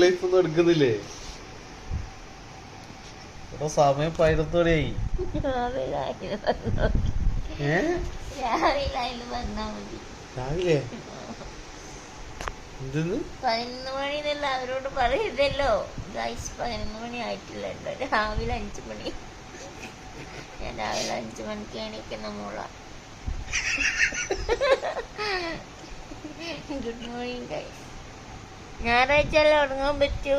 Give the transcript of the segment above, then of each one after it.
Life ഒന്നും എടുക്കുന്നില്ലേ? ഇവിടെ സമയം 11:30 രാവിലെ. എന്തെന്ന് 11 മണി എന്നല്ല അവരോട് പറയതല്ലോ. 11 മണി ആയിട്ടില്ലല്ലോ. രാവിലെ 5 മണി. ഞാൻ രാവിലെ 5 മണിക്ക് എണീക്കുന്ന മോള. Good morning guys. ഞായറാഴ്ച ഉറങ്ങാൻ പറ്റൂ.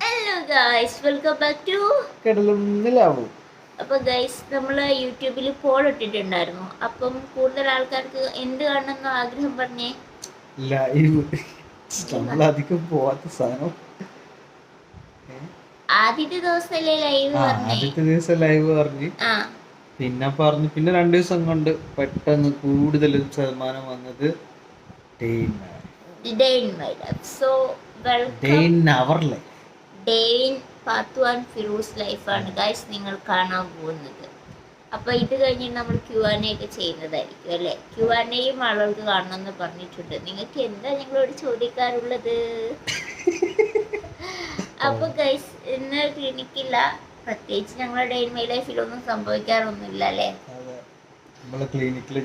Hello guys, welcome back to കിടലുന്നിലാവും. അപ്പൊ ഗൈസ്, നമ്മള് യൂട്യൂബിൽ പോൾ ഇട്ടിട്ടുണ്ടായിരുന്നു. അപ്പം കൂടുതൽ ആൾക്കാർക്ക് എന്ത് കാണണമെന്ന് ആഗ്രഹം പറഞ്ഞേ. ലൈവ്. നമ്മളധികം പോവാത്ത സാധനം. ആദ്യത്തെ ദിവസമല്ലേ ലൈവ് പറഞ്ഞേ? ആദ്യത്തെ ദിവസം ലൈവ് പറഞ്ഞു. പിന്നെ 2 ദിവസം കൊണ്ട് പെട്ടെന്ന് കൂടുതൽ ശതമാനം വന്നത് പാത്തു ആൻഡ് ഫിറൂസ് ലൈഫാണ് ഗൈസ് നിങ്ങൾ കാണാൻ പോകുന്നത്. അപ്പൊ ഇത് കഴിഞ്ഞിട്ട് നമ്മൾ Q&A ഒക്കെ ചെയ്യുന്നതായിരിക്കും അല്ലെ. Q&Aയും ആളുകൾക്ക് കാണണമെന്ന് പറഞ്ഞിട്ടുണ്ട്. നിങ്ങൾക്ക് എന്താ ഞങ്ങളോട് ചോദിക്കാറുള്ളത്? അപ്പൊ ഗൈസ്, ഇന്ന് ക്ലിനിക്കില്ല. പ്രത്യേകിച്ച് ഞങ്ങളുടെ ഡേ ഇൻ മൈ ലൈഫിലൊന്നും സംഭവിക്കാറൊന്നുമില്ല അല്ലേ. നമ്മള് ക്ലിനിക്കിൽ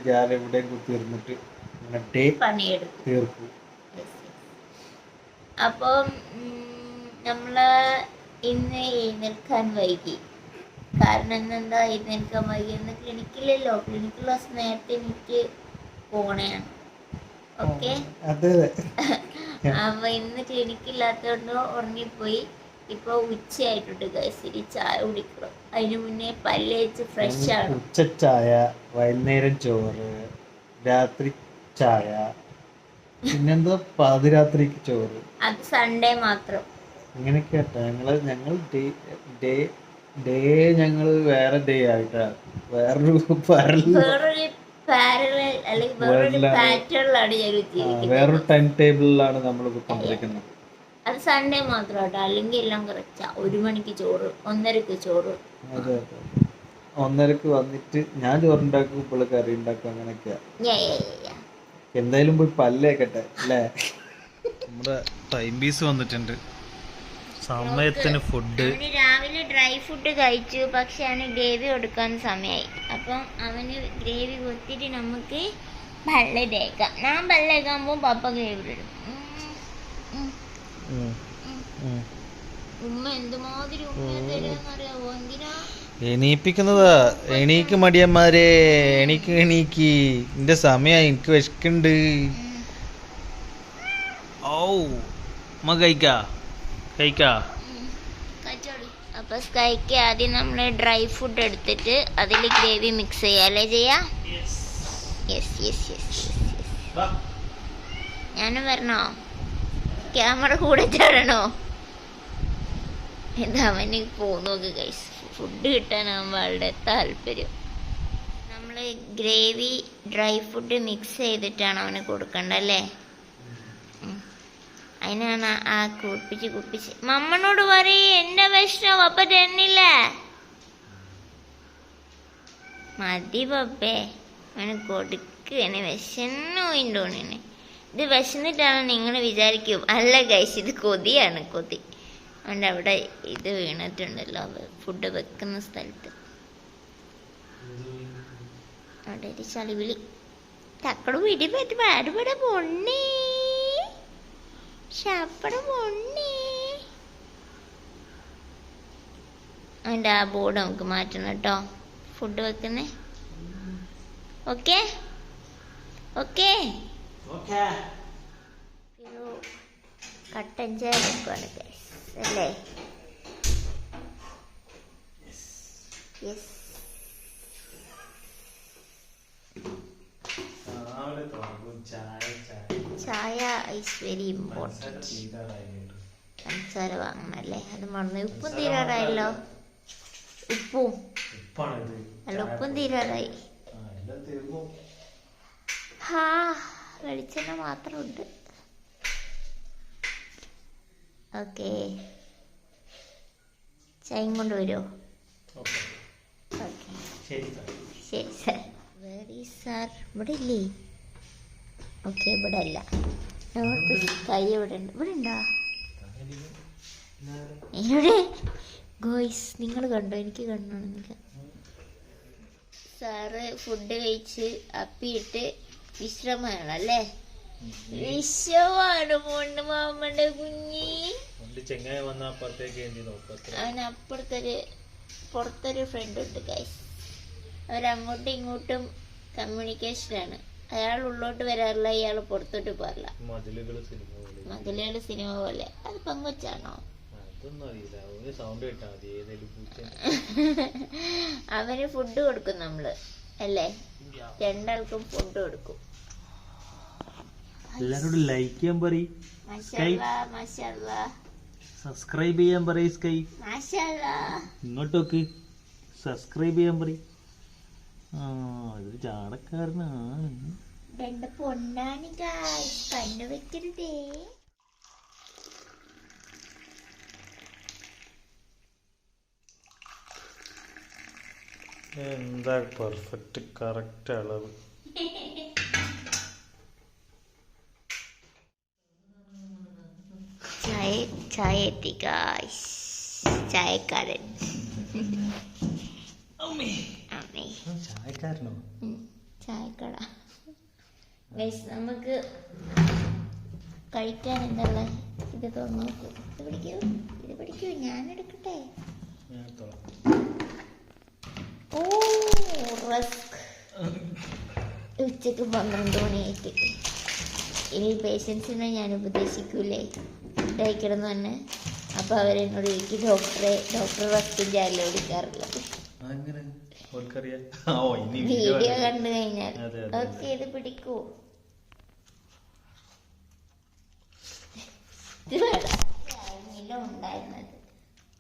പണിയെടുക്കും. അപ്പം നമ്മള് ഇന്ന് എഴുന്നേൽക്കാൻ വൈകി. കാരണം എന്താ എഴുന്നേൽക്കാൻ വൈകി? ഇന്ന് ക്ലിനിക്കില്ലല്ലോ. ക്ലിനിക്കിൽ ദിവസം നേരത്തെ എനിക്ക് പോകണയാണ്. ഓക്കെ. അപ്പൊ ഇന്ന് ക്ലിനിക്കില്ലാത്തോണ്ട് ഉറങ്ങിപ്പോയി. ഇപ്പൊ ഉച്ചയായിട്ടുണ്ട് ഗൈസ്. ഇനി ചായ കുടിക്കണം. അതിന് മുന്നേ പല്ല് തേച്ച് ഫ്രഷ് ആണ്. ഉച്ചച്ചായ, വൈകുന്നേരം ചോറ്, രാത്രി ചായ, പിന്നെന്താ പാതിരാത്രിക്ക് ചോറ്. അത് സൺഡേ മാത്രം. ഇങ്ങനെയൊക്കെ ഞങ്ങൾ ഡേ ഞങ്ങൾ വേറെ ഡേ ആയിട്ടാ. വേറൊരു ടൈം ടേബിളിലാണ് നമ്മൾ കൊണ്ടിരിക്കുന്നത്. അത് സൺഡേ മാത്രമാട്ടോ. അല്ലെങ്കിൽ എല്ലാം കറക്റ്റാ. 1 മണിക്ക് ചോറ്, 1:30ക്ക് ചോറ്. അതെ, 1:30ക്ക് വന്നിട്ട് ഞാൻ ചോറുണ്ടാക്കും, ഇപ്പോൾ കറി ഉണ്ടാക്കും. അങ്ങനെയൊക്കെയാ. എന്തായാലും പോയി പല്ലേക്കട്ടെ അല്ലേ. നമ്മുടെ ടൈം പീസ് വന്നിട്ടുണ്ട്. സമയത്തിന് ഫുഡ്. രാവിലെ ഡ്രൈ ഫുഡ് കഴിച്ചു. പക്ഷെ അവന് ഗ്രേവി കൊടുക്കാൻ സമയമായി. അപ്പം അവന് ഗ്രേവി കൊടുത്തിട്ട് നമുക്ക് പല്ല് തേക്കാം. ഞാൻ പല്ലേക്കാകുമ്പോ പപ്പ ഗ്രേവി ഇടും. ഉമ്മ എന്തുമാതിരി ഉമ്മ തരാന്നറിയാവോ? എന്തിനാ എണീപ്പിക്കുന്നതാ? എണീക്ക് മടിയന്മാരെ, എണീക്ക്. എന്റെ സമയം, എനിക്ക് വിശക്കുന്നുണ്ട്. കഴിക്കാ. അപ്പൊ സ്കൈക്ക് ആദ്യം നമ്മള് ഡ്രൈ ഫുഡ് എടുത്തിട്ട് അതിൽ ഗ്രേവി മിക്സ് ചെയ്യാല്ലേ ചെയ്യാ. ഞാനും വരണോ? ക്യാമറ കൂടെ ചാടണോ? എന്താ അവന് പോന്നോക്ക് ഗൈസ്. ഫുഡ് കിട്ടാനാകുമ്പോ വളരെ താല്പര്യം. നമ്മള് ഗ്രേവി ഡ്രൈ ഫുഡ് മിക്സ് ചെയ്തിട്ടാണ് അവന് കൊടുക്കണ്ടല്ലേ. അതിനാണ് ആ കുപ്പിച്ച് മമ്മനോട് പറയ് എന്റെ വിഷമം അപ്പ തന്നില്ല. മതി പപ്പേ, അവന് കൊടുക്കണേ. വിശന്നോയിണ്ടോണിനെ. ഇത് വിശന്നിട്ടാണ് നിങ്ങൾ വിചാരിക്കും. അല്ല ഗൈസ്, ഇത് കൊതിയാണ്. കൊതി. അവൻ്റെ അവിടെ ഇത് വീണിട്ടുണ്ടല്ലോ ഫുഡ് വെക്കുന്ന സ്ഥലത്ത്. അവിടെ ഒരു ചളിവിളി തക്കട് പിടി പറ്റി പാടുപട പൊണ്ണേ. അതിൻ്റെ ആ ബോർഡ് നമുക്ക് മാറ്റണം കേട്ടോ, ഫുഡ് വെക്കുന്നേ. ഓക്കെ കട്ടൻ ചായ വെക്കുവാണ് അല്ലേ. ചായ ഈസ് വെരി ഇമ്പോർട്ടൻറ്റ്. പഞ്ചസാര വാങ്ങണല്ലേ, അത് മറന്നു. ഉപ്പും തീരാറായല്ലോ. ഉപ്പും തീരാറായി. വെളിച്ചെണ്ണ മാത്രമുണ്ട്. ഓക്കെ, ചായയും കൊണ്ട് വരുമോ? ഓക്കെ. ശരി സാർ. വെരി സാർ ഇവിടെ ഇല്ലേ? ഓക്കെ ഇവിടെ അല്ല. നോർത്ത് സ്കൈ ഇവിടെ ഉണ്ട്. ഇവിടെ ഉണ്ടോ? എവിടെ ഗോയ്സ് നിങ്ങൾ കണ്ടോ? എനിക്ക് കണ്ടോണെന്നില്ല. സാറ് ഫുഡ് കഴിച്ച് അപ്പിയിട്ട് വിശ്രമമാണ് അല്ലേ? വിശ്രമാണ് മോണ്ട് മാമന്റെ കുഞ്ഞി. അവന് പുറത്തൊരു ഫ്രണ്ട് ഉണ്ട് ഗൈസ്. അവരങ്ങോട്ടും ഇങ്ങോട്ടും കമ്മ്യൂണിക്കേഷനാണ്. അയാൾ ഉള്ളോട്ട് വരാറില്ല, ഇയാൾ പുറത്തോട്ട് പോകാറില്ല. മതിലുകൾ സിനിമ പോലെ. അത് പങ്കുവച്ചാണോ? അവന് ഫുഡ് കൊടുക്കും നമ്മള് അല്ലേ? രണ്ടാൾക്കും ഫുഡ് കൊടുക്കും. എല്ലാരോടും ലൈക്ക് ചെയ്യാൻ പറയും, സബ്സ്ക്രൈബ് ചെയ്യാൻ പറയും. സ്കൈ ഇങ്ങോട്ടൊക്കെ സബ്സ്ക്രൈബ് ചെയ്യാൻ പറയും. ഇതൊരു ചാടക്കാരനാണ്. രണ്ട് പൊന്നാണ് കണ്ണു വെക്കരുതേ. എന്താ പെർഫെക്റ്റ് കറക്റ്റ് അളവ്. ചായ എത്തി ഗായ്സ്. ചായക്കാരൻ. ചായക്കാരനോ? ചായക്കട. ഗൈസ് നമുക്ക് കഴിക്കാൻ എന്നുള്ള ഇത് നോക്കൂ. ഇത് പിടിക്കൂ ഞാൻ എടുക്കട്ടെ. ഓ റസ്ക്. ഉച്ചക്ക് 12 മണിയായിട്ട് ഇനി പേഷ്യൻസിനെ ഞാൻ ഉപദേശിക്കൂലേ കഴിക്കണം തന്നെ. അപ്പൊ അവരെന്നോട് ചോദിക്കും ഡോക്ടർ റസ്കും ചായല്ലേ കുടിക്കാറുള്ളത്. വീഡിയോ കണ്ടു കഴിഞ്ഞാൽ ഓക്കെ ഇത് പിടിക്കൂ.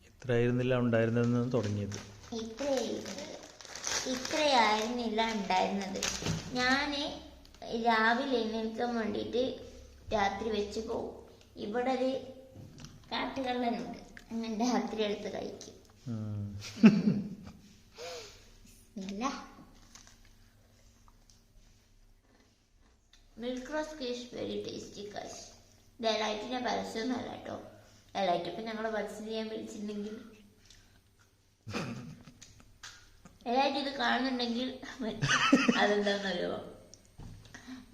ഇത്രയായിരുന്നില്ല ഉണ്ടായിരുന്നതെന്ന് തുടങ്ങിയത്. ഇത്രയായിരുന്നില്ല ഉണ്ടായിരുന്നത്. ഞാൻ രാവിലെ എഴുന്നേൽക്കാൻ വേണ്ടിയിട്ട് രാത്രി വെച്ച് പോവും. ഇവിടെ ഒരു കാട്ടുകള്ളനുണ്ട്, അങ്ങനെ രാത്രി എടുത്ത് കഴിക്കും. Milk rusk is very tasty കാശ്. ഡെലൈറ്റിന്റെ പരസ്യമൊന്നുമല്ല കേട്ടോ. ഡെലൈറ്റ് ഇപ്പം ഞങ്ങളെ പരസ്യം ചെയ്യാൻ വിളിച്ചിട്ടുണ്ടെങ്കിൽ ഡെലൈറ്റ് ഇത് കാണുന്നുണ്ടെങ്കിൽ അതെന്താന്നറിയോ,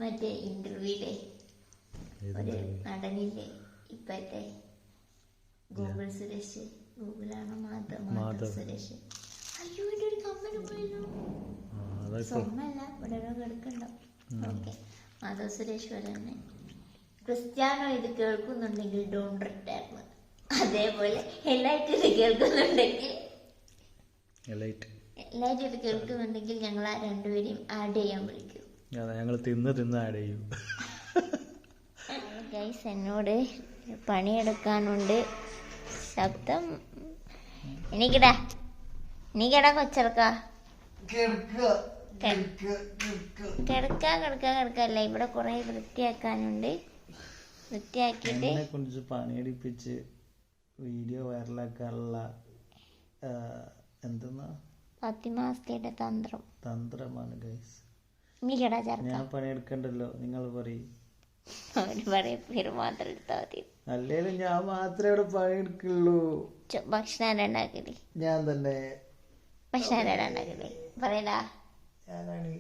മറ്റേ ഇന്റർവ്യൂയിലെ ഒരു നടനില്ലേ ഇപ്പത്തെ ഗൂഗിൾ സുരേഷ്. ഗൂഗിളാണോ മാധവ് സുരേഷ്? അയ്യോ എൻ്റെ ഒരു കമ്മല് പോയല്ലോ. സ്വർണ്ണല്ല ഇവിടെ കിടക്കണ്ടോ? ഓക്കെ മാധവ് സുരേഷ് തന്നെ. ക്രിസ്ത്യാനോ ഇത് കേൾക്കുന്നുണ്ടെങ്കിൽ ഡോണ്ട് റിട്ടേൺ. അതേപോലെ എല്ലായിട്ടും ഇത് കേൾക്കുന്നുണ്ടെങ്കിൽ ഇത് കേൾക്കുന്നുണ്ടെങ്കിൽ ഞങ്ങൾ ആ രണ്ടുപേരെയും ആഡ് ചെയ്യാൻ വിളിക്കും. ഞങ്ങൾ തിന്ന് ആഡ് ചെയ്യും. ഗൈസ് എന്നോട് പണിയെടുക്കാനുണ്ട്. ശബ്ദം എനിക്കിടാ കൊച്ചെടുക്ക. കിടക്കല്ല, ഇവിടെ കുറെ വൃത്തിയാക്കാനുണ്ട്. വൃത്തിയാക്കിയിട്ട് കുറച്ച് പണിയെടുപ്പിച്ച് വീഡിയോ വൈറലാക്കാനുള്ള എന്തെന്നാ ഫാത്തിമാസ്കയുടെ തന്ത്രമാണ് ഗൈസ്. ഞാൻ പണിയെടുക്കണ്ടല്ലോ, നിങ്ങൾ പറയും. പേര് മാത്രം എടുത്താൽ മതി. അല്ലേലും ഞാൻ മാത്രമേ ഇവിടെ പണിയെടുക്കുള്ളൂ. ഭക്ഷണം ഉണ്ടാക്കില്ലേ? ഞാൻ തന്നെ ഭക്ഷണം ഉണ്ടാക്കില്ലേ? പറയടാ. ഞാനാണ്.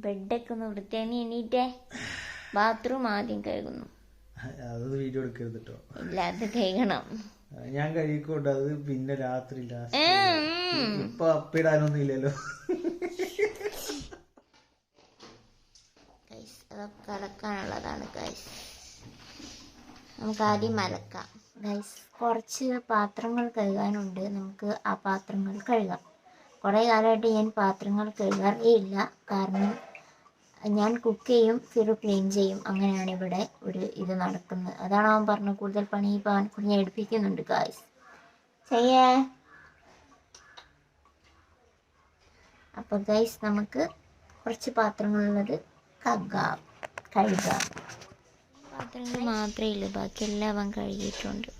ബെഡൊക്കെ ഒന്ന് വൃത്തിയാക്കി എണീറ്റേ. ബാത്റൂം ആദ്യം കഴുകുന്നു. അത് വീഡിയോ എടുക്കരുത് കേട്ടോ. ഇല്ല അത് കഴുകണം. ഞാൻ കഴിക്കോട്ടെ. അത് പിന്നെ രാത്രി ഇപ്പൊ അപ്പിടാനൊന്നും ഇല്ലല്ലോ. അതൊക്കെ അലക്കാനുള്ളതാണ് ഗൈസ്. നമുക്ക് ആദ്യം അലക്കാം ഗൈസ്. കുറച്ച് പാത്രങ്ങൾ കഴുകാനുണ്ട്. നമുക്ക് ആ പാത്രങ്ങൾ കഴുകാം. കുറേ കാലമായിട്ട് ഞാൻ പാത്രങ്ങൾ കഴുകാറേ ഇല്ല. കാരണം ഞാൻ കുക്ക് ചെയ്യും, ഫിറു ക്ലീൻ ചെയ്യും. അങ്ങനെയാണ് ഇവിടെ ഒരു ഇത് നടക്കുന്നത്. അതാണ് അവൻ പറഞ്ഞത് കൂടുതൽ പണി ഇപ്പം ഞാൻ എടുപ്പിക്കുന്നുണ്ട് ഗൈസ്. ചെയ്യേ. അപ്പോൾ ഗൈസ് നമുക്ക് കുറച്ച് പാത്രങ്ങളുള്ളത് കഴുകാം. പാത്രങ്ങൾ മാത്രമേ ഉള്ളൂ, ബാക്കിയെല്ലാം അവൻ കഴുകിയിട്ടുണ്ട്.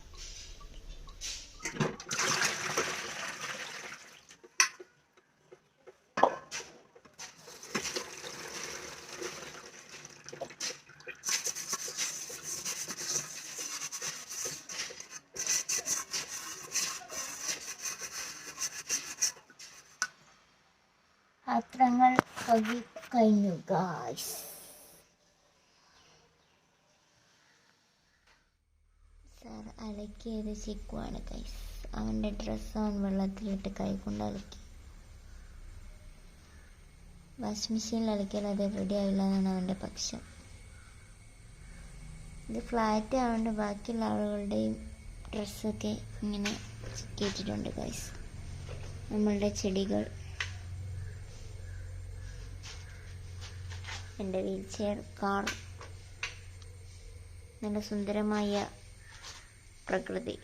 പാത്രങ്ങൾ കഴുകി കഴിഞ്ഞു ഗായ്സ്. സാർ അലക്കിയത് ചിക്കുവാണ് ഗൈസ്. അവൻ്റെ ഡ്രസ്സ് അവൻ വെള്ളത്തിലിട്ട് കൈകൊണ്ട് അലക്കി. വാഷിംഗ് മെഷീനിൽ അലക്കിയാൽ അത് റെഡി ആവില്ല എന്നാണ് അവൻ്റെ പക്ഷം. ഇത് ഫ്ലാറ്റ് ആയതുകൊണ്ട് ബാക്കിയുള്ള ആളുകളുടെയും ഡ്രസ്സൊക്കെ ഇങ്ങനെ ചിക്കിയിട്ടിട്ടുണ്ട് ഗൈസ്. നമ്മളുടെ ചെടികൾ, എൻ്റെ വീൽ ചെയർ, കാർ, നല്ല സുന്ദരമായ പ്രകൃതി.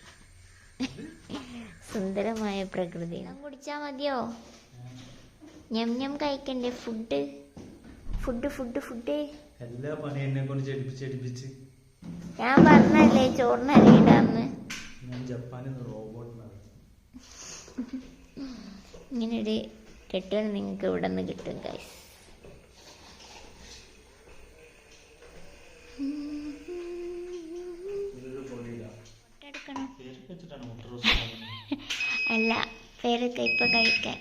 സുന്ദരമായ പ്രകൃതി. കുടിച്ചാൽ മതിയോ? ഞം കഴിക്കണ്ടേ? ഫുഡ് എല്ലാ പണി എന്നെ കൊണ്ട് ചെടിപ്പിച്ച് ഞാൻ പറഞ്ഞല്ലേ ചോറിന് അരിയിടാന്ന്. ഇങ്ങനൊരു കെട്ടുകൾ നിങ്ങൾക്ക് ഇവിടെ നിന്ന് കിട്ടും ഗൈസ്. അല്ല, പേരൊക്കെ ഇപ്പൊ കഴിക്കാൻ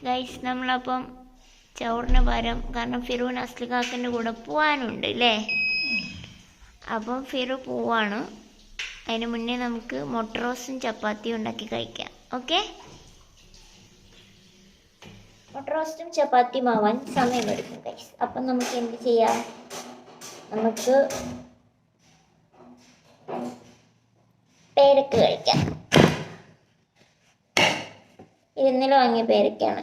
ഗൈസ്. നമ്മളപ്പം ചോറിന് പകരം, കാരണം ഫിറൂൻ അസ്ലിഖാക്കിൻ്റെ കൂടെ പോവാനുണ്ട് അല്ലേ? അപ്പം ഫിറു പോവാണ്. അതിന് മുന്നേ നമുക്ക് മുട്ട റോസ്റ്റും ചപ്പാത്തിയും ഉണ്ടാക്കി കഴിക്കാം. ഓക്കെ, മുട്ട റോസ്റ്റും ചപ്പാത്തിയും ആവാൻ സമയമെടുക്കും ഗൈസ്. അപ്പം നമുക്ക് എന്ത് ചെയ്യാം? നമുക്ക് പേരക്ക കഴിക്കാം. ഇന്നലെ വാങ്ങിയ പേരക്കയാണ്.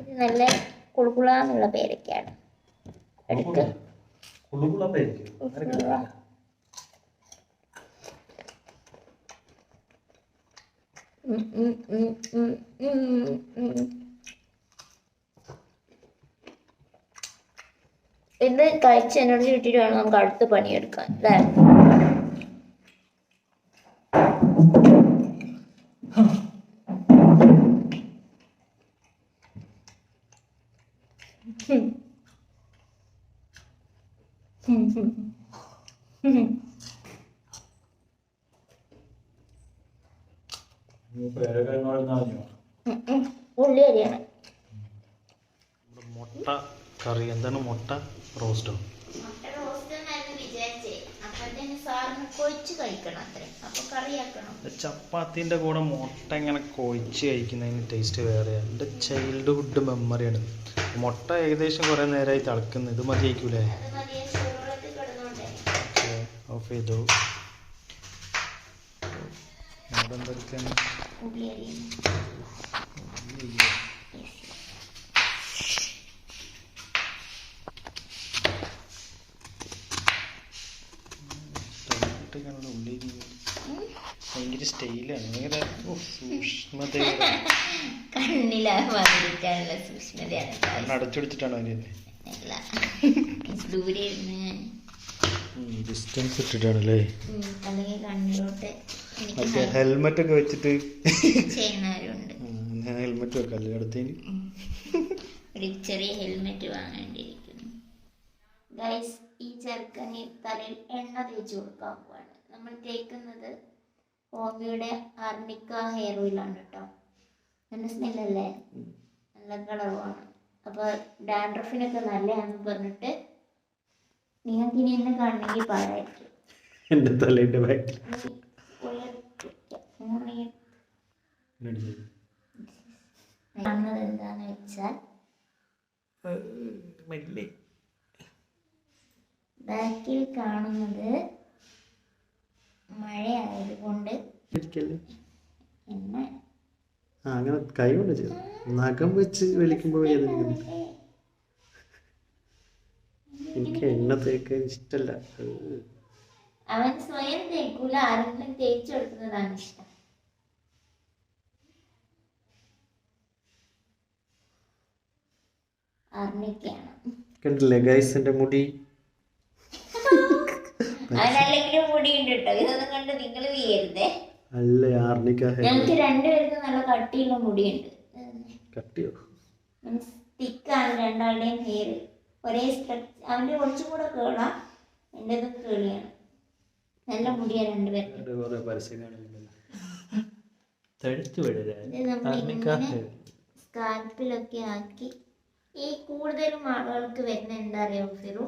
ഇത് നല്ല കുളുകുളാന്നുള്ള പേരക്കയാണ്. എടുക്ക്. ഇത് കഴിച്ച് എനർജി കിട്ടിയിട്ട് വേണം നമുക്ക് അടുത്ത പണിയെടുക്കാൻ അല്ലേ? ഉള്ളി അരിയാണ്. മുട്ട കറി എന്താണ്? മുട്ട റോസ്റ്റോ? മുട്ട റോസ്റ്റ് എന്നായിരുന്നു വിചാരിച്ചേ. അപ്പഴത്തേന് സാറിന് കൊഴിച്ച് കഴിക്കണം അത്രേ. അപ്പൊ കറിയാക്കണം. ചപ്പാത്തിന്റെ കൂടെ മുട്ട ഇങ്ങനെ കൊഴിച്ച് കഴിക്കുന്നതിന് ടേസ്റ്റ് വേറെയാണ്. എൻ്റെ ചൈൽഡ്ഹുഡ് മെമ്മറിയാണ്. മുട്ട ഏകദേശം കുറെ നേരമായി തിളക്കുന്നത്. ഇത് മതിയായിക്കൂലേ? ഓഫ് ചെയ്തു. എന്തൊക്കെയാണ്? ഭയങ്കര സ്റ്റൈലാണ്, ഭയങ്കര സൂക്ഷ്മതയുടെ കണ്ണിലാവാതിരിക്കാനുള്ള സൂക്ഷ്മതയാണ്. അടച്ചുടിച്ചിട്ടാണ് ഡിസ്റ്റൻസ് ഇട്ടിട്ടാണല്ലേ? അല്ലെങ്കിൽ കണ്ണിലോട്ട് ഹെൽമെറ്റ് ഒക്കെ വെച്ചിട്ട് ചെയ്യുന്നവരുണ്ട്. ഞാൻ ഹെൽമെറ്റ് വെക്കല്ലേ അടുത്തേന്? ഒരു ചെറിയ ഹെൽമെറ്റ് വാങ്ങേണ്ടിയിരിക്കുന്നു ഗൈസ്. ഈ ചെറുക്കന് തലയിൽ എണ്ണ തേച്ച് കൊടുക്കാൻ പോവാണ്. നമ്മൾ തേക്കുന്നത് ഹോമിയുടെ ആർണിക്ക ഹെയർ ഓയിലാണ് കേട്ടോ. നല്ല സ്മെല്ലല്ലേ, നല്ല കളറുമാണ്. അപ്പോൾ ഡാൻഡ്രഫിനൊക്കെ നല്ലതാണെന്ന് പറഞ്ഞിട്ട് നിങ്ങൾക്ക് ഇനി എന്നെ കാണണമെങ്കിൽ പാടായിരിക്കും. എൻ്റെ തലേൻ്റെ ബാക്കിൽ കാണുന്നത് എന്താന്ന് വെച്ചാൽ ബാക്കിൽ കാണുന്നത് മഴയായതുകൊണ്ട് എന്നെ അങ്ങനെ കൈ കൊണ്ട് ചെയ്തു. നഖം വെച്ച് വലിക്കുമ്പോൾ എനിക്ക് എണ്ണ തേക്കാൻ ഇഷ്ടല്ല. അവൻ സ്വയം തേക്കൂല, ആരെങ്കിലും തേച്ചു കൊടുക്കുന്നതാണ് ഇഷ്ടം. ആർണിക്കയാണ്. കണ്ടില്ലേ ഗൈസ് എൻ്റെ മുടി? അവനല്ലെങ്കിലും മുടിയുണ്ട് കേട്ടോ. ഇതൊന്നും കണ്ട് നിങ്ങൾ ചെയ്യരുതേ. അല്ല, ആർണിക്ക ഞങ്ങൾക്ക് രണ്ടുപേർക്കും നല്ല കട്ടിയുള്ള മുടിയുണ്ട്. കട്ടിയോ? മീൻസ് തിക്കാണ് രണ്ടാളുടെയും ഹെയർ. ഒരേ സ്ട്രക്ചർ. അവൻ്റെ കുറച്ചും കൂടെ കേളാം, എൻ്റെതും കേളിയാണ്. നല്ല മുടിയാണ് രണ്ടുപേർക്കും. തഴുത്ത് ഇത് നമ്മളിങ്ങനെ സ്കാൽപ്പിലൊക്കെ ആക്കി ഈ കൂടുതലും ആളുകൾക്ക് വരുന്ന എന്താ അറിയോ ഫിറു,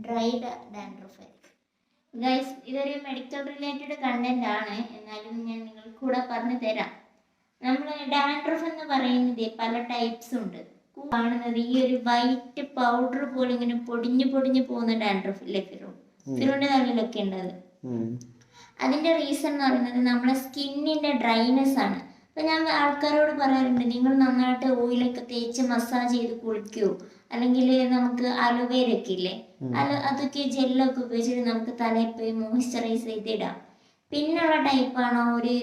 ഡ്രൈഡ് ഡാൻഡ്രഫ് ആയിരിക്കും. ഗൈസ്, ഇതൊരു മെഡിക്കൽ റിലേറ്റഡ് കണ്ടന്റ് ആണ്, എന്നാലും ഞാൻ നിങ്ങൾക്ക് കൂടെ പറഞ്ഞു തരാം. നമ്മൾ ഡാൻഡ്രഫ് എന്ന് പറയുന്നത് പല ടൈപ്സ് ഉണ്ട്. കാണുന്നത് ഈ ഒരു വൈറ്റ് പൗഡർ പോലെ ഇങ്ങനെ പൊടിഞ്ഞു പൊടിഞ്ഞു പോകുന്ന ഡാൻഡ്രഫ് ഇല്ലേ ഫിറു, ഫിറുവിന്റെ തലയിലൊക്കെ ഉണ്ടത്. അതിന്റെ റീസൺ എന്ന് പറയുന്നത് നമ്മുടെ സ്കിന്നിന്റെ ഡ്രൈനെസ് ആണ്. അപ്പൊ ഞാൻ ആൾക്കാരോട് പറയാറുണ്ട്, നിങ്ങൾ നന്നായിട്ട് ഓയിലൊക്കെ തേച്ച് മസാജ് ചെയ്ത് കുളിക്കുവോ, അല്ലെങ്കിൽ നമുക്ക് അലോവേര ഒക്കെ ഇല്ലേ, അതൊക്കെ ജെല്ലൊക്കെ ഉപയോഗിച്ചിട്ട് നമുക്ക് തലയിൽ പോയി മോയ്സ്ചറൈസ് ചെയ്തിടാം. പിന്നുള്ള ടൈപ്പാണോ ഒരു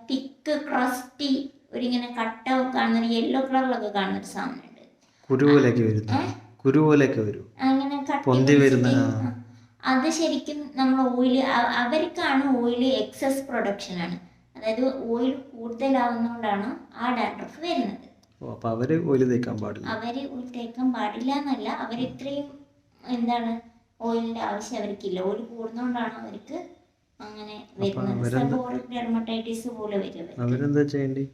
തിക്ക് ക്രസ്റ്റി ഒരിങ്ങനെ കട്ട കാണുന്ന യെല്ലോ കളറിലൊക്കെ കാണുന്ന ഒരു സാധനം ഉണ്ട്, അങ്ങനെ കട്ടി വരുന്ന. അത് ശരിക്കും നമ്മൾ ഓയിൽ, അവർക്കാണ് ഓയിൽ എക്സസ് പ്രൊഡക്ഷൻ ആണ്, അതായത് ഓയിൽ കൂടുതലാവുന്നതുകൊണ്ടാണ് ആ ഡാൻഡ്രഫ് വരുന്നത്. അവര് ഓയിൽ തേക്കാൻ പാടില്ല എന്നല്ല, അവരിത്രയും എന്താണ് ഓയിലിന്റെ ആവശ്യം അവർക്കില്ല. ഓയിൽ കൂടുന്നതുകൊണ്ടാണ് അവർക്ക് അങ്ങനെ വരുന്നത്. സെബോറിക് ഡെർമറ്റൈറ്റിസ് പോലെ വരും. അവരെന്താ ചെയ്യേണ്ടി?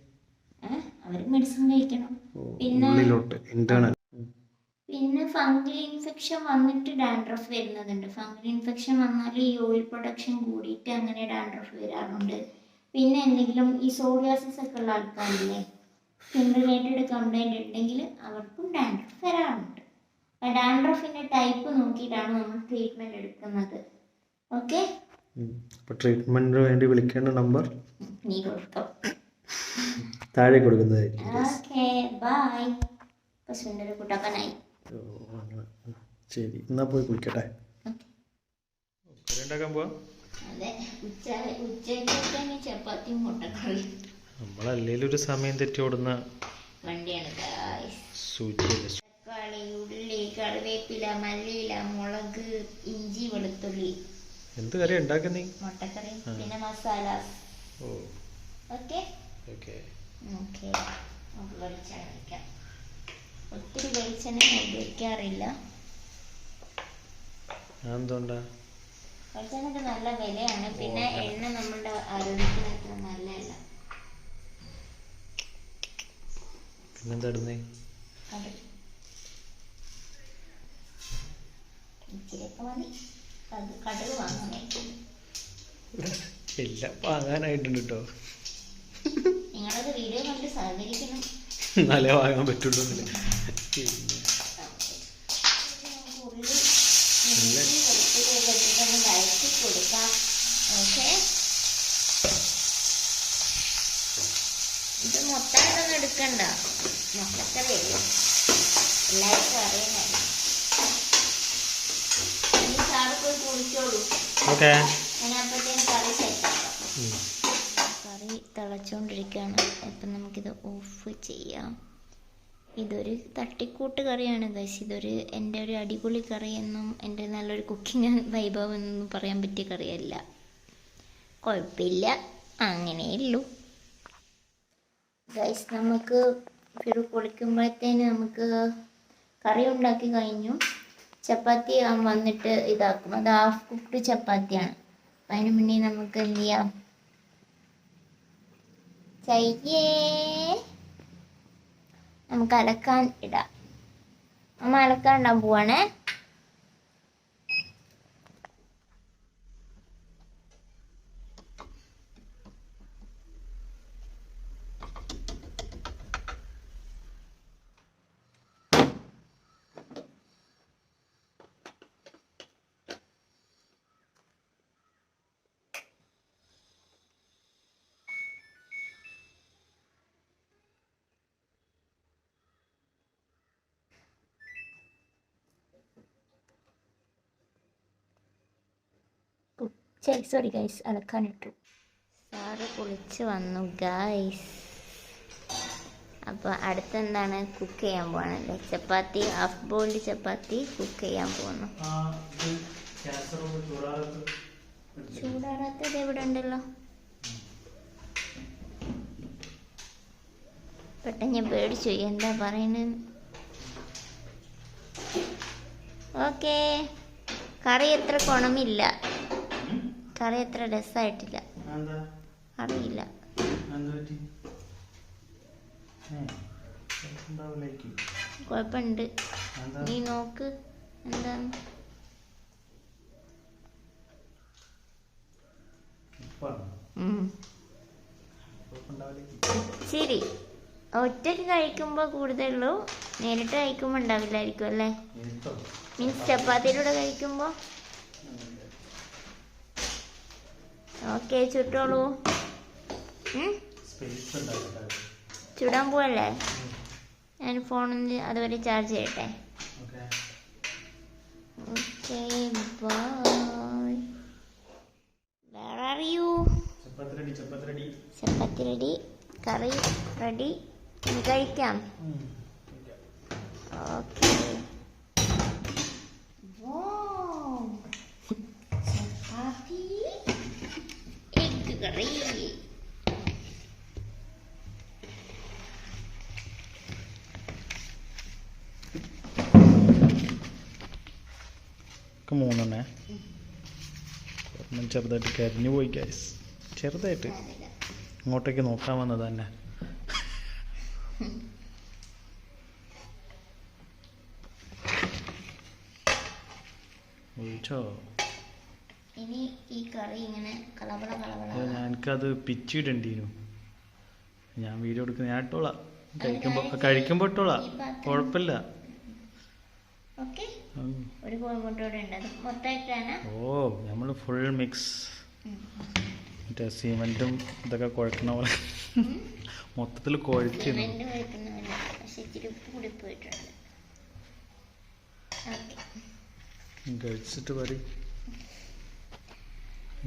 അവര് മെഡിസിൻ കഴിക്കണം. പിന്നെ ഫംഗൽ ഇൻഫെക്ഷൻ വന്നിട്ട് ഡാൻഡ്രഫ് വരുന്നതുണ്ട്. ഫംഗൽ ഇൻഫെക്ഷൻ വന്നാൽ ഈ ഓയിൽ പ്രൊഡക്ഷൻ കൂടിയിട്ട് അങ്ങനെ ഡാൻഡ്രഫ് വരാറുണ്ട്. പിന്നെ എന്തെങ്കിലും ഈ സോറിയാസിസ് ഒക്കെ ഉള്ള ആൾക്കാരില്ലേ, സ്കിൻ റിലേറ്റഡ് കംപ്ലൈൻറ്റ് ഉണ്ടെങ്കിൽ അവർക്കും ഡാൻഡ്രഫ് വരാറുണ്ട്. ഡാൻഡ്രഫിന്റെ ടൈപ്പ് നോക്കിയിട്ടാണ് നമ്മൾ ട്രീറ്റ്മെന്റ് എടുക്കുന്നത്. ഓക്കെ, ട്രീറ്റ്മെന്റിന് വേണ്ടി വിളിക്കേണ്ട നമ്പർ നീ കൊടുക്കാം, താഴെ കൊടുക്കുന്നതായിരിക്കും. Okay, bye. സുന്ദര കുട്ടപ്പനായി. ശരി, എന്നാ പോയി കുളിക്കട്ടെ. അതെ, ഉച്ചയ്ക്ക് ചപ്പാത്തിയും മുട്ടക്കറി. നമ്മളല്ലേലും ഒരു സമയം തെറ്റി ഓടുന്ന വണ്ടിയാണ്. തക്കാളി, ഉള്ളി, കറിവേപ്പില, മല്ലിയില, മുളക്, ഇഞ്ചി, വെളുത്തുള്ളി. എന്ത് കറി ഉണ്ടാക്കുന്നേ? മുട്ടക്കറി, പിന്നെ മസാല. ഓക്കെ, വെളിച്ചെണ്ണ ഒഴിക്കാം. ഒത്തിരി വെളിച്ചെണ്ണ ഉപയോഗിക്കാറില്ല. വെളിച്ചെണ്ണക്ക് നല്ല വിലയാണ്, പിന്നെ എണ്ണ നമ്മുടെ ആരോഗ്യത്തിന് അത്ര നല്ലതല്ല. ഇച്ചിരിയൊക്കെ മതി. കടുക് വാങ്ങാനായിട്ടുണ്ട് കേട്ടോ. നിങ്ങളത് വീഡിയോ കണ്ട് സഹകരിക്കണം, എന്നാലേ വാങ്ങാൻ പറ്റുള്ളൂ. കൊടുക്കാം. ഓക്കെ, ഇത് മൊത്തമായിട്ടൊന്നും എടുക്കണ്ട, മുട്ടക്കറിയല്ലേ, എല്ലാവർക്കും അറിയുന്നതല്ലേ. ഇനി സാറ് പോയി കുളിച്ചോളൂ. അതിനപ്പത്തേനും കറി സെറ്റാക്കാം. കറി തിളച്ചോണ്ടിരിക്കുകയാണ്. അപ്പം നമുക്കിത് ഓഫ് ചെയ്യാം. ഇതൊരു തട്ടിക്കൂട്ട് കറിയാണ് ഗൈസ്. ഇതൊരു എൻ്റെ ഒരു അടിപൊളി കറിയെന്നും എൻ്റെ നല്ലൊരു കുക്കിംഗ് വൈഭവം എന്നൊന്നും പറയാൻ പറ്റിയ കറിയല്ല. കുഴപ്പമില്ല, അങ്ങനെയുള്ളൂ ഗൈസ്. നമുക്ക് ഫിറു പൊളിക്കുമ്പോഴത്തേന് നമുക്ക് കറി ഉണ്ടാക്കി കഴിഞ്ഞു. ചപ്പാത്തി വന്നിട്ട് ഇതാക്കും. അത് ഹാഫ് കുക്ക്ഡ് ചപ്പാത്തിയാണ്. അപ്പം അതിന് മുന്നേ നമുക്ക് എന്ത് ചെയ്യാം, നമുക്ക് അലക്കാൻ ഇടാം. അമ്മ അലക്കാൻ ഇടാൻ പോവാണേ. Sorry guys, അലക്കാനിട്ടു. സാറ് കുളിച്ച് വന്നു ഗൈസ്. അപ്പോൾ അടുത്തെന്താണ്, കുക്ക് ചെയ്യാൻ പോകണല്ലേ. ചപ്പാത്തി, ഹാഫ് ബോയിൽഡ് ചപ്പാത്തി കുക്ക് ചെയ്യാൻ പോകുന്നു. ചൂടാറാത്തത് എവിടെ ഉണ്ടല്ലോ. പെട്ടെന്ന് ഞാൻ പേടിച്ചു, എന്താ പറയുന്നത്. ഓക്കെ, കറി എത്ര ഗുണമില്ല, കറി എത്ര രസമായിട്ടില്ല, അറിയില്ല. കുഴപ്പമുണ്ട്. നീ നോക്ക് എന്താന്ന്. ശരി, ഒറ്റയ്ക്ക് കഴിക്കുമ്പോ കൂടുതലുള്ളൂ, നേരിട്ട് കഴിക്കുമ്പോ ഉണ്ടാവില്ലായിരിക്കും അല്ലേ? മീൻസ് ചപ്പാത്തിയിലൂടെ കഴിക്കുമ്പോ. ഓക്കെ, ചുട്ടോളൂ. ചുടാൻ പോവല്ലേ? ഞാൻ ഫോണിൽ അതുവരെ ചാർജ് ചെയ്യട്ടെ. Okay, bye. Where are you? Chapati ready, curry ready. ഇനി കഴിക്കാം. ഓക്കെ. ചപ്പാത്തി എഗ് കറി. മൂന്നെണ്ണേ ചെറുതായിട്ട് കരിഞ്ഞു പോയി ഗൈസ്. ചെറുതായിട്ട് ഇങ്ങോട്ടേക്ക് നോക്കാൻ വന്നത് തന്നെ. ഇനി ഈ കറി ഇങ്ങനെ എനിക്കത് പിച്ചിടണ്ടിരുന്നു. ഞാൻ വീഡിയോ എടുക്കുന്ന ഞാൻ ഇട്ടോളാം. കഴിക്കുമ്പോ ഇട്ടോളാം, കുഴപ്പമില്ല. ഒരു കോഴിമുട്ടോടെ ഉണ്ട്, അത് മൊത്തമായിട്ടാണ്. ഓ, നമ്മള് ഫുൾ മിക്സ് മറ്റേ സിമെന്റും ഇതൊക്കെ കുഴക്കണ പോലെ മൊത്തത്തിൽ കുഴച്ച് കഴിച്ചിട്ട് പറയും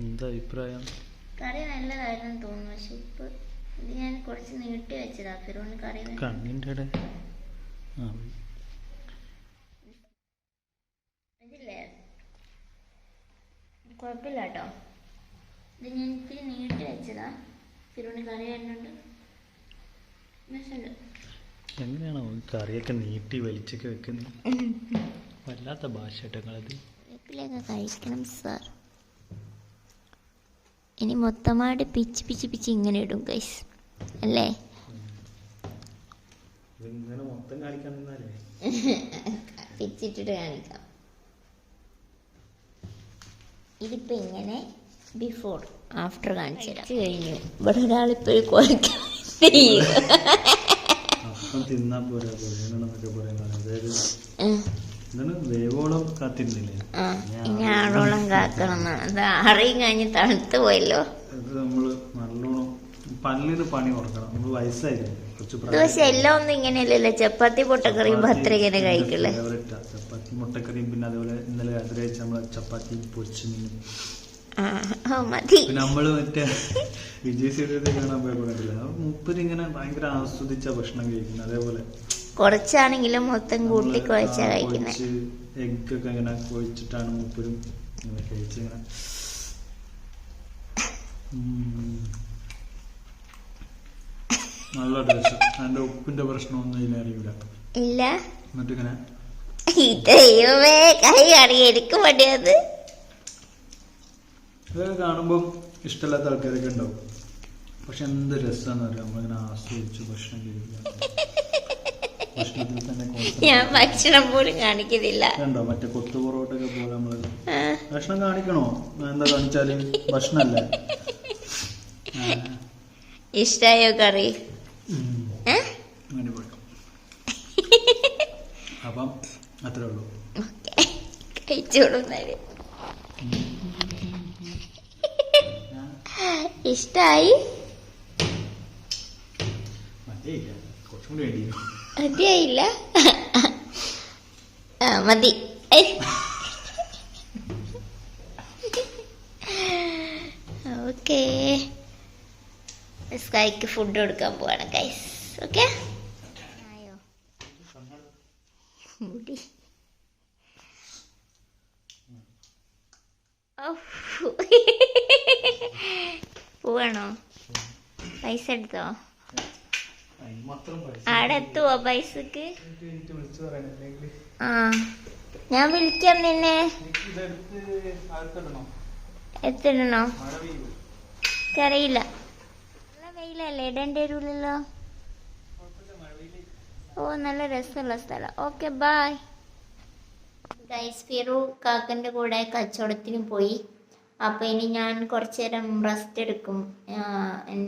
എന്താ അഭിപ്രായം. കറി നല്ലതായിരുന്നു തോന്നുന്നു, പക്ഷെ ഇപ്പൊ ഇത് ഞാൻ കുറച്ച് നീട്ടി വെച്ചതാ. ഫിറോന് കറി കണ്ണിൻ്റെ ഇതില്ലേ, കുഴപ്പമില്ല കേട്ടോ. ഇത് ഞാൻ ഇത്തിരി നീട്ടി വെച്ചതാ. ഫിറോന് കറി വരുന്നുണ്ട്. എങ്ങനെയാണോ കറിയൊക്കെ നീട്ടി വലിച്ചൊക്കെ വെക്കുന്നത്? വല്ലാത്ത ഭാഷ കേട്ടത്. വേപ്പിലൊക്കെ കഴിക്കണം സാർ. ഇനി മൊത്തമായിട്ട് പിച്ച് പിച്ച് പിച്ച് ഇങ്ങനെ ഇടും ഗൈസ്, അല്ലേ? പിച്ചിട്ടിട്ട് കാണിക്കാം. ഇതിപ്പോ ഇങ്ങനെ ബിഫോർ ആഫ്റ്റർ കാണിച്ചു കഴിഞ്ഞു. ഇവിടെ ഒരാളിപ്പോ ഇനി ആളോളം കാക്കണം. അത് ആറിയും കഴിഞ്ഞ് തണുത്ത് പോയല്ലോ. പല്ലിന് പണി കൊടുക്കണം. നമ്മള് വയസ്സായിരുന്നു. പക്ഷെ എല്ലാം ഒന്നും ഇങ്ങനെയല്ലല്ലോ. ചപ്പാത്തി പൊട്ടക്കറിയും പത്ര ഇങ്ങനെ കഴിക്കില്ലേ? ചപ്പാത്തി മുട്ടക്കറിയും, പിന്നെ അതേപോലെ ഇന്നലെ രാത്രി കഴിച്ച നമ്മളെ ചപ്പാത്തി പൊരിച്ചു മീനും. മതി. പിന്നെ നമ്മള് മറ്റേ വിജയ് സേതുപതി കാണാൻ പോയപ്പോഴല്ല, മൂപ്പരിങ്ങനെ ഭയങ്കര ആസ്വദിച്ച ഭക്ഷണം കഴിക്കുന്നത്. അതേപോലെ കുറച്ചാണെങ്കിലും മൊത്തം കൂട്ടി കുഴച്ചാ കഴിക്കുന്നത്. എഗ്ഗൊക്കെ ഇങ്ങനെ കുഴിച്ചിട്ടാണ് മൂപ്പരും ഇങ്ങനെ കഴിച്ചിങ്ങനെ. നല്ല ടേസ്റ്റ്. അതിന്റെ ഉപ്പിന്റെ പ്രശ്നമൊന്നും ഇതിനെ അറിയില്ല. ഇല്ല. എന്നിട്ടിങ്ങനെ ദൈവമേ, കൈ അറിയ എനിക്ക് മടിയത്. ഇതൊക്കെ കാണുമ്പോൾ ഇഷ്ടമില്ലാത്ത ആൾക്കാരൊക്കെ ഉണ്ടാവും. പക്ഷെ എന്ത് രസമാണെന്ന് അറിയാം നമ്മളിങ്ങനെ ആസ്വദിച്ച് ഭക്ഷണം കഴിക്കുക. ഭക്ഷണത്തിൽ തന്നെ ഞാൻ ഭക്ഷണം പോലും കാണിക്കുന്നില്ല. ഉണ്ടോ മറ്റേ കൊത്തു പൊറോട്ടൊക്കെ പോലെ നമ്മള് ഭക്ഷണം കാണിക്കണോ? എന്താ കാണിച്ചാല് ഭക്ഷണല്ലേ? ഇഷ്ടായോ കറി? അപ്പം അത്രേ ഉള്ളൂ. കഴിച്ചോളൂ. ഇഷ്ടായി? മതിയായില്ല? മതി. ഓക്കെ, സ്കൈക്ക് ഫുഡ് കൊടുക്കാൻ പോവാണ് ഗൈസ്. ഓക്കെ, ആയോ? മുടി പോവാണോ? പൈസ എടുത്തോ? ആടെ എത്തുവോ പൈസക്ക്? ഞാൻ വിളിക്കാം നിന്നെ. എത്തിടണോ? അറിയില്ല. വെയിലല്ലേ ഇടേണ്ടി വരൂലല്ലോ. ഓ നല്ല രസമുള്ള സ്ഥലം. Okay bye guys. ഫിറു കാക്കൻ്റെ കൂടെ കച്ചവടത്തിന് പോയി. അപ്പോൾ ഇനി ഞാൻ കുറച്ച് നേരം റെസ്റ്റ് എടുക്കും.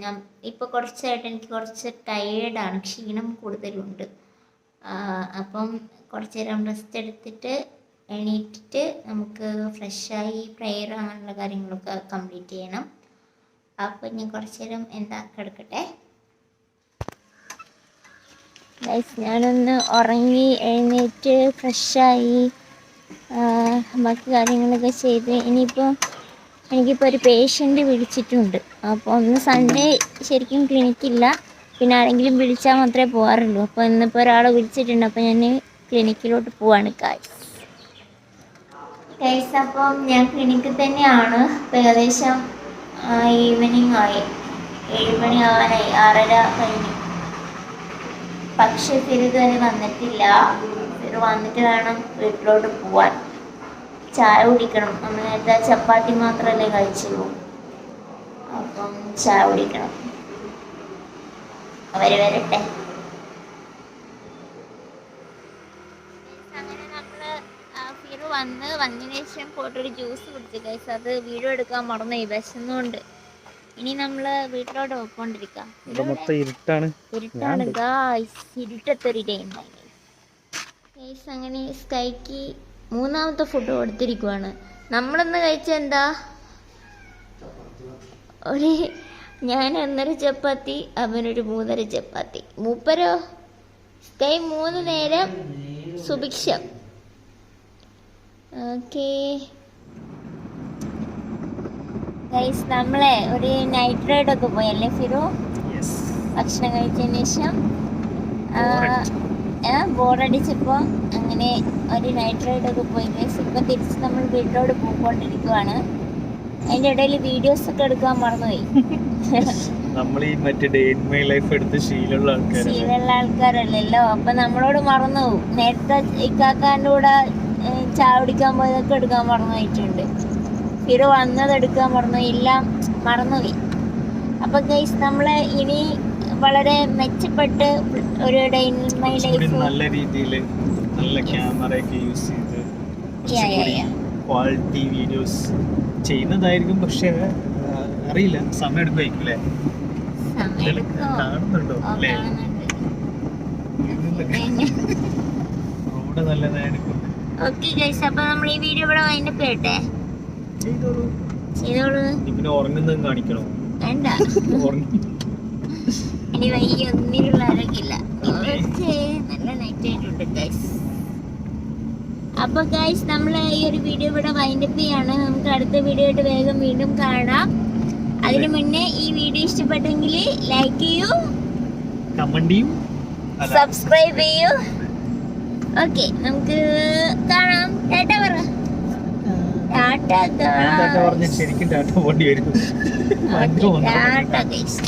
ഞാൻ ഇപ്പോൾ കുറച്ചായിട്ട് എനിക്ക് കുറച്ച് ടയേർഡാണ്, ക്ഷീണം കൂടുതലുണ്ട്. അപ്പം കുറച്ച് നേരം റെസ്റ്റ് എടുത്തിട്ട് എണീറ്റിട്ട് നമുക്ക് ഫ്രഷായി പ്രെയർ അങ്ങനെയുള്ള കാര്യങ്ങളൊക്കെ കംപ്ലീറ്റ് ചെയ്യണം. അപ്പോൾ ഞാൻ കുറച്ച് നേരം കിടക്കട്ടെ ഗൈസ്. ഞാനൊന്ന് ഉറങ്ങി എഴുന്നേറ്റ് ഫ്രഷായി ബാക്കി കാര്യങ്ങളൊക്കെ ചെയ്ത് ഇനിയിപ്പോൾ എനിക്കിപ്പോൾ ഒരു പേഷ്യൻ്റ് വിളിച്ചിട്ടുണ്ട്. അപ്പോൾ ഒന്ന് സൺഡേ ശരിക്കും ക്ലിനിക്കില്ല, പിന്നെ ആരെങ്കിലും വിളിച്ചാൽ മാത്രമേ പോകാറുള്ളൂ. അപ്പോൾ ഇന്നിപ്പോൾ ഒരാളെ വിളിച്ചിട്ടുണ്ട്. അപ്പോൾ ഞാൻ ക്ലിനിക്കിലോട്ട് പോവാണ് ഗൈസ്. അപ്പം ഞാൻ ക്ലിനിക്കിൽ തന്നെയാണ്. ഇപ്പോൾ ഏകദേശം ഈവനിങ് ആയി, 7 മണി ആവാനായി, 6:30 കഴിഞ്ഞു. പക്ഷെ ഫിറു ഇതുവരെ വന്നിട്ടില്ല. ഫിറു വന്നിട്ട് വേണം വീട്ടിലോട്ട് പോവാൻ. ചായ കുടിക്കണം. നമ്മൾ നേരത്തെ ചപ്പാത്തി മാത്രമല്ലേ കഴിച്ചുള്ളൂ. അപ്പം ചായ കുടിക്കണം. അവര് വരട്ടെ. അങ്ങനെ നമ്മള് ഫിറു വന്നതിന് ശേഷം പോയിട്ടൊരു ജ്യൂസ് കുടിച്ചു ഗൈസ്. അത് വീഡിയോ എടുക്കാൻ മറന്നുപോയി വിശന്നുകൊണ്ട്. ഇനി നമ്മള് വീട്ടിലോട്ട് പോയിക്കൊണ്ടിരിക്കാം. ഇരുട്ടാണ് ഗൈസ്, ഇരുട്ടത്തൊരു ഡേ ഉണ്ടായി ഗൈസ്. അങ്ങനെ സ്കൈക്ക് 3ാമത്തെ ഫുഡ് കൊടുത്തിരിക്കുവാണ്. നമ്മളിന്ന് കഴിച്ച എന്താ, ഞാൻ 1.5 ചപ്പാത്തി, അവനൊരു 3.5 ചപ്പാത്തി. മൂപ്പരോ സ്കൈ 3 നേരം സുഭിക്ഷം. ഓക്കെ ഗൈസ്, നമ്മളെ ഒരു നൈറ്റ് റൈഡൊക്കെ പോയല്ലേ ഫിറു? ഭക്ഷണം കഴിച്ചതിന് ശേഷം ബോറടിച്ചപ്പോൾ അങ്ങനെ ഒരു നൈറ്റ് റൈഡൊക്കെ പോയി ഗൈസ്. ഇപ്പം തിരിച്ച് നമ്മൾ വീട്ടിലോട്ട് പോയിക്കൊണ്ടിരിക്കുവാണ്. അതിൻ്റെ ഇടയിൽ വീഡിയോസൊക്കെ എടുക്കാൻ മറന്നുപോയി. നമ്മൾ ഈ മറ്റേ ഡേ ഇൻ മൈ ലൈഫ് എടുത്ത് ശീലമുള്ള ആൾക്കാരല്ലല്ലോ. അപ്പം നമ്മളോട് മറന്നു പോകും. നേരത്തെ ഇക്കാക്കാൻ്റെ കൂടെ ചായ കുടിക്കാൻ പോയതൊക്കെ എടുക്കാൻ മറന്നുപോയിട്ടുണ്ട്. ഫിറു വന്നത് എടുക്കാൻ മറന്നുപോയി, എല്ലാം മറന്നുപോയി. അപ്പം ഗൈസ് നമ്മൾ ഇനി വളരെ മെച്ചപ്പെട്ട് ഒരു ഡേ ഇൻ മൈ ലൈഫ് നല്ല രീതിയിൽ നല്ല ക്യാമറയൊക്കെ യൂസ് ചെയ്ത് ക്വാളിറ്റി വീഡിയോസ് ചെയ്യുന്നതായിരിക്കും. പക്ഷേ അറിയില്ല, സമയം എടുക്കുമായിരിക്കും. കാണുന്നുണ്ടോ അല്ലേ? റോഡ് നല്ലതായിരിക്കും. ഓക്കെ ഗൈസ്, അപ്പൊ നമ്മൾ ഈ വീഡിയോ ഇവിടെ വൈൻഡ് അപ്പ് ചെയ്യട്ടെ. ചെയ്തോളൂ. പിന്നെ ഉറങ്ങുന്നതും കാണിക്കണോ? വേണ്ട, ഇനി വൈകി ഒന്നിനുള്ള ആരോഗ്യമില്ല. നല്ല നൈറ്റ് ആയിട്ടുണ്ട് ഗൈസ്. അപ്പൊ ഗൈസ്, നമ്മൾ ഈ ഒരു വീഡിയോ ഇവിടെ വൈൻഡ് അപ്പ് ചെയ്യാണ്. നമുക്ക് അടുത്ത വീഡിയോ ആയിട്ട് വേഗം വീണ്ടും കാണാം. അതിനു മുന്നേ ഈ വീഡിയോ ഇഷ്ടപ്പെട്ടെങ്കിൽ ലൈക്ക് ചെയ്യൂ, കമന്റ് ചെയ്യൂ, സബ്സ്ക്രൈബ് ചെയ്യൂ. ഓക്കെ, നമുക്ക് കാണാം. ടാറ്റ പറ. ടാറ്റ ശരിക്കും ടാറ്റ പോണ്ടി വരും. ടാറ്റ ഗൈസ്.